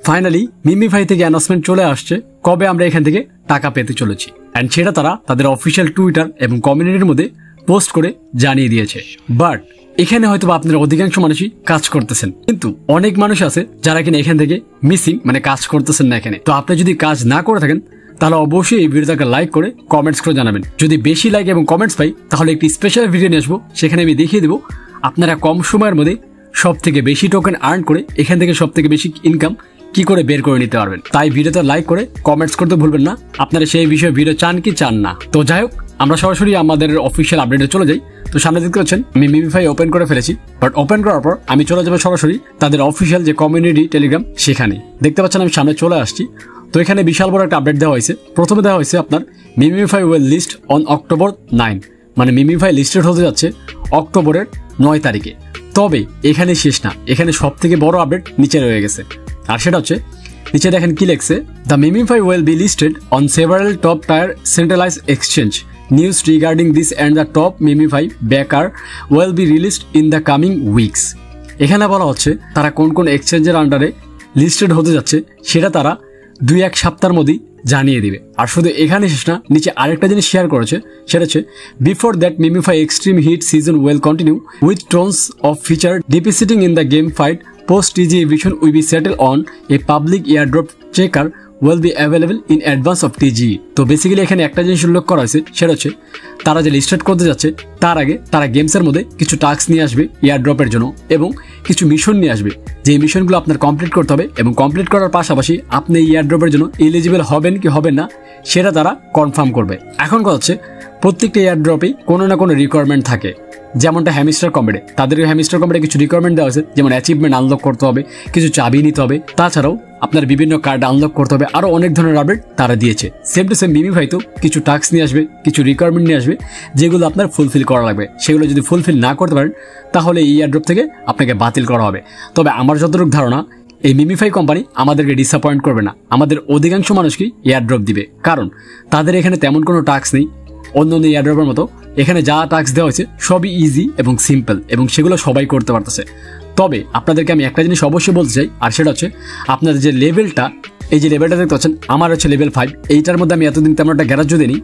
Finally MemeFi থেকে announcement চলে আসছে কবে আমরা এখান থেকে টাকা পেতে চলেছি, এন্ড সেটা তারা তাদের অফিসিয়াল টুইটার এবং কমিউনিটির মধ্যে পোস্ট করে জানিয়ে দিয়েছে। বাট এখানে হয়তো আপনারা অধিকাংশ মানুষই কাজ করতেছেন, কিন্তু অনেক মানুষ আছে যারা কিনা এখান থেকে মিসিং, মানে কাজ করতেছেন না এখানে। তো আপনি যদি কাজ না করে থাকেন তাহলে অবশ্যই এই ভিডিওটাকে লাইক করে কমেন্টস করে জানাবেন। যদি বেশি লাইক এবং কমেন্টস পাই তাহলে একটি স্পেশাল ভিডিও নিয়ে আসবো, সেখানে আমি দেখিয়ে দেবো আপনারা কম সময়ের মধ্যে সব থেকে বেশি টোকেন আর্ন করে এখান থেকে সব থেকে বেশি ইনকাম কি করে বের করে নিতে পারবেন। তাই ভিডিওতে লাইক করে কমেন্টস করতে ভুলবেন না আপনারা সেই বিষয়ে ভিডিও চান কি চান না। তো যাই হোক, আমরা সরাসরি আমাদের অফিসিয়াল আপডেটে চলে যাই। তো সামনে দেখতে পাচ্ছেন আমি মিমিফাই ওপেন করে ফেলেছি, বাট ওপেন করার পর আমি চলে যাবো সরাসরি তাদের অফিসিয়াল যে কমিউনিটি টেলিগ্রাম সেখানে। দেখতে পাচ্ছেন আমি সামনে চলে আসছি। তো এখানে বিশাল বড় একটা আপডেট দেওয়া হয়েছে। প্রথমে দেওয়া হয়েছে আপনার Memefi will list on October 9, মানে মিমিফাই লিস্টেড হতে যাচ্ছে অক্টোবরের 9 তারিখে। তবে এখানে শেষ না, এখানে সব থেকে বড় আপডেট নিচে রয়ে গেছে, আর সেটা হচ্ছে নিচে দেখেন কি লেখছে, the MemeFi will be listed on several top tier centralise exchange. News regarding this and the top MemeFi backer will be released in the coming weeks. এখানে বলা হচ্ছে তারা কোন কোন এক্সচেঞ্জের আন্ডারে লিস্টেড হতে যাচ্ছে সেটা তারা 2-1 সপ্তাহের মধ্যেই জানিয়ে দিবে। আর শুধু এখানে শেষ না, নিচে আরেকটা জিনিস শেয়ার করেছে, সেটা হচ্ছে before that MemeFi extreme heat season will continue with tons of feature depicting in the game fight post TG eviction will be settled on a public airdrop checker will be available in advance of TG। তো basically এখানে একটা জিনিস উল্লেখ করা হয়েছে, সেটা হচ্ছে তারা যে লিস্টেড করতে যাচ্ছে তার আগে তারা গেমসের মধ্যে কিছু টাস্ক নিয়ে আসবে এয়ারড্রপের জন্য এবং কিছু মিশন নিয়ে আসবে, যে মিশনগুলো আপনার কমপ্লিট করতে হবে এবং কমপ্লিট করার পাশাপাশি আপনি এয়ারড্রপের জন্য এলিজিবল হবেন কি হবেন না সেটা তারা কনফার্ম করবে। এখন কথা হচ্ছে প্রত্যেকটা এয়ারড্রপেই কোনো না কোনো রিকোয়ারমেন্ট থাকে, যেমনটা হ্যামিস্টার কম্বেটে, তাদের হ্যামিস্টার কম্বেটে কিছু রিকোয়ারমেন্ট দেওয়া হয়েছে, যেমন অ্যাচিভমেন্ট আনলক করতে হবে, কিছু চাবি নিতে হবে, তাছাড়াও আপনার বিভিন্ন কার্ড আনলক করতে হবে, আরও অনেক ধরনের আপডেট তারা দিয়েছে। সেম টু সেম মিমিফাই তো কিছু টাস্ক নিয়ে আসবে, কিছু রিকোয়ারমেন্ট নিয়ে আসবে যেগুলো আপনার ফুলফিল করা লাগবে। সেগুলো যদি ফুলফিল না করতে পারেন তাহলে এই এয়ারড্রপ থেকে আপনাকে বাতিল করা হবে। তবে আমার যতটুকু ধারণা এই মিমিফাই কোম্পানি আমাদেরকে ডিসঅ্যাপয়েন্ট করবে না, আমাদের অধিকাংশ মানুষকেই এয়ারড্রপ দিবে, কারণ তাদের এখানে তেমন কোনো টাস্ক নেই অন্য অন্য এয়ারড্রপের মতো। এখানে যা টাস্ক দেওয়া হয়েছে সবই ইজি এবং সিম্পল এবং সেগুলো সবাই করতে পারতেছে। তবে আপনাদেরকে আমি একটা জিনিস অবশ্যই বলতে চাই, আর সেটা হচ্ছে আপনাদের যে লেভেলটা, এই যে লেভেলটা দেখতে পাচ্ছেন আমার হচ্ছে লেভেল 5, এইটার মধ্যে আমি এতদিন তেমন একটা গ্যারাজ্য দিইনি,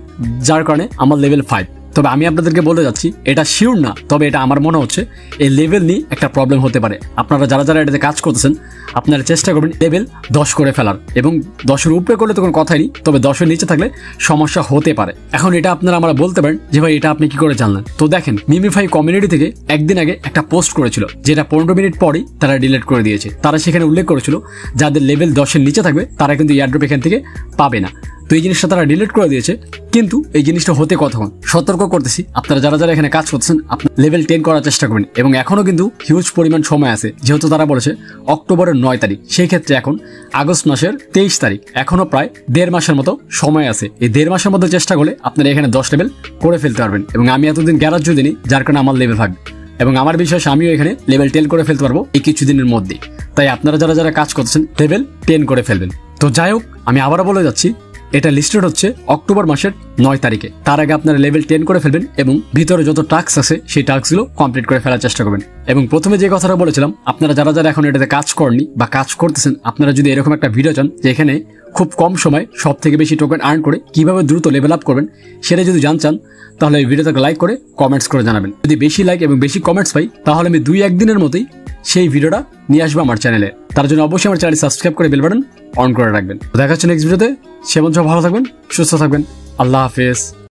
যার কারণে আমার লেভেল 5। তবে আমি আপনাদেরকে বলে যাচ্ছি এটা শিওর না, তবে এটা আমার মনে হচ্ছে এই লেভেল নিয়ে একটা প্রবলেম হতে পারে। আপনারা যারা যারা এটাতে কাজ করতেছেন আপনারা চেষ্টা করবেন লেভেল 10 করে ফেলার, এবং 10-এর উপরে করলে তো কোনো কথাই নেই, তবে 10-এর নিচে থাকলে সমস্যা হতে পারে। এখন এটা আপনারা আমরা বলতে পারেন যে ভাই এটা আপনি কি করে জানলেন। তো দেখেন মিমিফাই কমিউনিটি থেকে একদিন আগে একটা পোস্ট করেছিল, যেটা 15 মিনিট পরেই তারা ডিলিট করে দিয়েছে। তারা সেখানে উল্লেখ করেছিল যাদের লেভেল 10-এর নিচে থাকবে তারা কিন্তু এয়ারড্রপ এখান থেকে পাবে না। তো এই জিনিসটা তারা ডিলিট করে দিয়েছে, কিন্তু এই জিনিসটা হতে কতক্ষণ সতর্ক করতেছি, আপনারা যারা যারা এখানে কাজ করতেছেন আপনার লেভেল 10 করার চেষ্টা করবেন। এবং এখনো কিন্তু হিউজ পরিমাণ সময় আছে, যেহেতু তারা বলেছে অক্টোবরের 9 তারিখ, সেই ক্ষেত্রে এখন আগস্ট মাসের 23 তারিখ, এখনো প্রায় 1.5 মাসের মতো সময় আছে। এই 1.5 মাসের মধ্যে চেষ্টা করলে আপনারা এখানে 10 লেভেল করে ফেলতে পারবেন। এবং আমি এতদিন গ্যারাজ্য দিইনি, যার কারণে আমার লেভেল থাকবে, এবং আমার বিশ্বাস আমিও এখানে লেভেল 10 করে ফেলতে পারবো এই কিছুদিনের মধ্যেই। তাই আপনারা যারা যারা কাজ করতেছেন লেভেল 10 করে ফেলবেন। তো যাই হোক, আমি আবারও বলে যাচ্ছি এটা লিস্টেড হচ্ছে অক্টোবর মাসের 9 তারিখে। তার আগে আপনারা লেভেল 10 করে ফেলবেন এবং ভিতরে যত টাস্ক আছে সেই টাস্কগুলো কমপ্লিট করে ফেলার চেষ্টা করবেন। এবং প্রথমে যে কথাটা বলেছিলাম, আপনারা যারা যারা এখন এটাতে কাজ করেননি বা কাজ করতেছেন, আপনারা যদি এরকম একটা ভিডিও চান যে এখানে খুব কম সময় সব থেকে বেশি টোকেন আর্ন করে কিভাবে দ্রুত লেভেল আপ করবেন, সেটা যদি জানতে চান তাহলে এই ভিডিওটাকে লাইক করে কমেন্টস করে জানাবেন। যদি বেশি লাইক এবং বেশি কমেন্টস পাই তাহলে আমি 2-1 দিনের মতোই সেই ভিডিওটা নিয়ে আসবো আমার চ্যানেলে। তার জন্য অবশ্যই আমার চ্যানেল সাবস্ক্রাইব করে বেল বাটন অন করে রাখবেন। দেখা হচ্ছে নেক্সট ভিডিওতে। সে পর্যন্ত ভালো থাকবেন, সুস্থ থাকবেন। আল্লাহ হাফেজ।